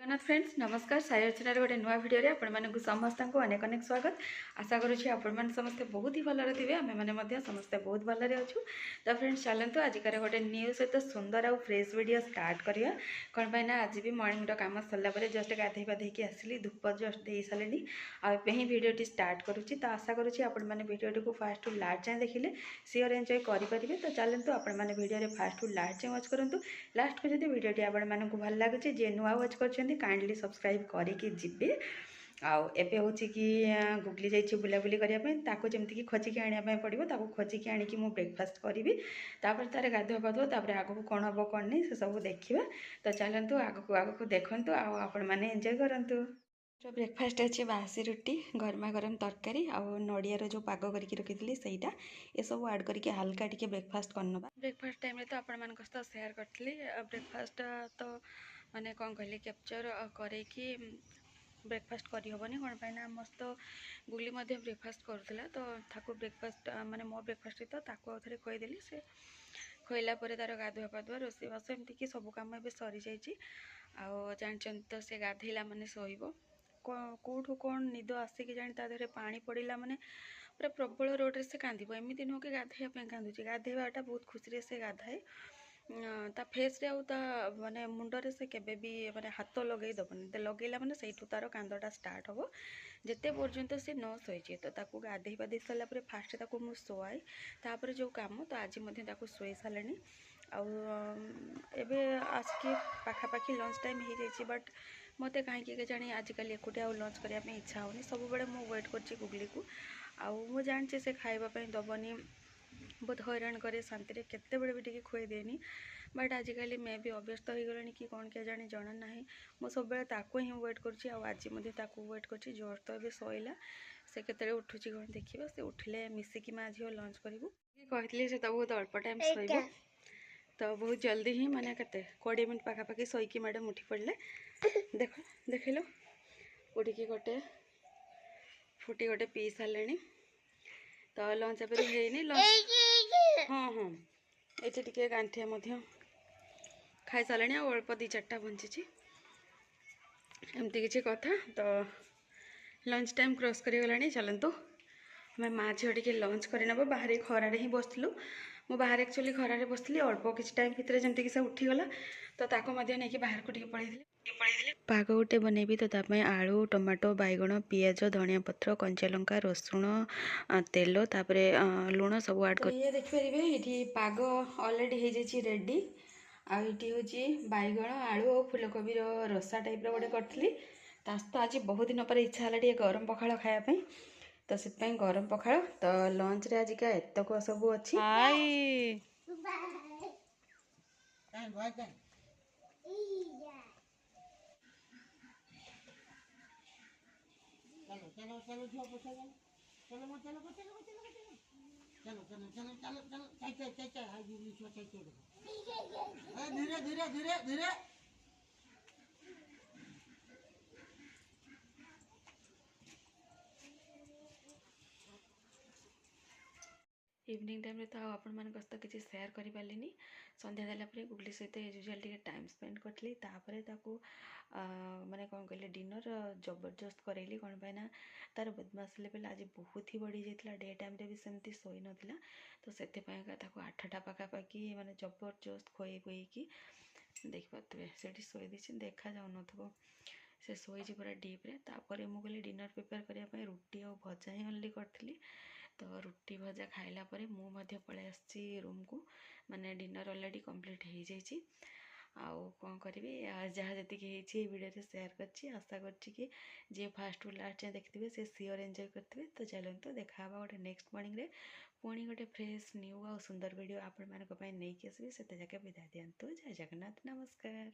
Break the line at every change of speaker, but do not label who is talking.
Jagannath friends नमस्कार साई अर्चनार गोटे नुआ भिडियो आपको समस्त को अनेक अनेक स्वागत आशा करुँच आपण समस्ते बहुत ही भलरे थे आम मैंने समस्ते बहुत भलरे अच्छु। तो फ्रेंड्स चलतु आजिकार गोटे न्यू सहित सुंदर आउ फ्रेश वीडियो स्टार्ट करिया कौन पाई ना आज भी मॉर्निंग काम सरला जस्ट गाधे पाधे आसली धूप जस्ट दे सारे आए ही भिडियोटी स्टार्ट करुँची। तो आशा करुँच आपण मैंने भिडियोटी को फास्ट टू लास्ट जाए देखिले सियोर एंजॉय करेंगे। तो चलतु आपण मैंने भिडियो फास्ट टू लास्ट जाए वाच करूँ लास्ट को जब भिडियोटी आपण मानक भल लगे जे नुआ वाच कर काइंडली सब्सक्राइब करके जिबे आउ एबे होची कि गुगली जाइए बुलाबुली करने जमीक खोजिकी आने पड़ो ताको खोजिकी आणिकी मु ब्रेकफास्ट करी तापर तार गाधुआ पाधुआ तापर आगू कौन हम कौन नहीं से सब देखा। तो चलतु आगू आगू देखु आपण मैंने एंजॉय करंतु। ब्रेकफास्ट अच्छे बासी रुटी गरमा गरम तरकारी आउ नड़ियार जो पाग करके रखी सहीटा ये सब आड करके हल्का टी ब्रेकफास्ट करना। ब्रेकफास्ट टाइम तो आपण मान सहित सेयार करी ब्रेकफास्ट तो माने कौन कहली कैप्चर करके ब्रेकफास्ट करहबनी कौन पाइना मस्त गुगली ब्रेकफास्ट करूला। तो ताको ब्रेकफास्ट माने मो ब्रेकफास्ट तो ताको थे खुईदेली से खुला तार गाधुआ पाधुआ रोषे बास एमती कि सब कम ए सरी जाइए। आउ जानते तो से गाधेला माने सोइबो कौटू कौन निद आसिक जानी तादेह पानी पड़ा माने पूरा प्रबल रोड्रे से कांदब एमती नुह कि गाधेवाई कांदुची गाधेवाटा बहुत खुशी से गाधाए ता फेस रे आउ माने मुंडरे से केबे भी माने हाथ लगे दबनी लगेला माने सहीठू तार कांदटा स्टार्ट हम जिते पर्यंत से न शोचे। तो ताकू गाधे पाधे सारा फास्ट ताकू मु शोआए तापर जो काम तो आज शोई सारे आउ एबे आसिक पाखापाखि लंच टाइम हो जाइए बट मत कहीं जानी आजिकल एकुटिया लंच करने इच्छा होनी सब बड़े मु वेट कर गुगली को आउ मु जानी से खावाई दबनी बहुत हैरान करे शांति केते बड़े भी टी खुए देनी बट आजिकल मे भी अभ्यस्त हो गलानी कि कौन क्या जानी जना ना मु सब ही वेट कर वेट कर जोर तो ये शोला से केते उठुची कौन देखा से उठिले मिसिकी माँ झील लंच करूँ कहती से तो बहुत अल्प टाइम शो तो बहुत जल्दी ही माने के 20 मिनट पाखापाखि शोकी मैडम उठी पड़े देख देख लो उठिकी गोटे फुटी गोटे पी सारे तो लंच एवं है लंच हाँ हाँ ये टे गांठिया खाई सारे अल्प 2-4टा बंची एमती किसी कथा। तो लंच टाइम क्रॉस करें चलतु आम माँ झील टे लंच कर बाहर खरारे ही बसलु मु बाहर एक्चुअली खरारे बसली अल्प किसी टाइम भितर जमीक से उठीगला तो ताको नहीं बाहर को पड़े पाग गोटे बनैबी तो ताप आलू टमाटो बैगण पियाज धनिया पत्र कंचा लंका रसुण तेल तापर लुण सब आड कर ये देखिपारे ये पाग अलरेडी हो जाए रेडी आईटी हूँ बैगण आलू और फुलकोबी रसा टाइप गोटे करी तो आज बहुत दिन पर इच्छा है गरम पखाड़ खायापी तो से गरम पखाड़ तो लंच रे आज का एतक सब अच्छी चलो चलो चलो चलो चलो चलो चलो चलो चलो चलो चलो चलो चलो चलो चल चल हाय गुगली चल चल धीरे धीरे धीरे धीरे इवनिंग टाइम तो आपण मान सहित किसी सेयार कर पारे संध्या देला गुगली सहित यूजुआल टे टाइम स्पेंड करी माने कौन कहले डिनर जबरदस्त करेली कौन पाइना तार बदमाश लेवल आज बहुत ही बढ़ी जाता डे टाइम भी सेमती शोई नाला तो से 8टा पाखापाखि माने जबरदस्त खुए खुएकी देखिपे से शोई देती देखा जाऊन से शोची पूरा डीप्रे तापर मुझे डिनर प्रिपेयर करने रुटी और भजा ही ओनली करी तो रुटी भजा खाइला परे मु पलि आसी रूम को माने डिनर ऑलरेडी कंप्लीट हो जाइए आउ कौन करी जहाँ जी वीडियो सेयार कर आशा कर जी फास्ट टू लास्ट देखिए से सियोर एंजॉय करेंगे। तो चलते देखा गोटे नेक्स्ट मॉर्निंग रे पुणी गोटे फ्रेश न्यू आ सुंदर वीडियो आपण मानक नहीं आसबि से जाके विदा दिंतु। जय जगन्नाथ नमस्कार।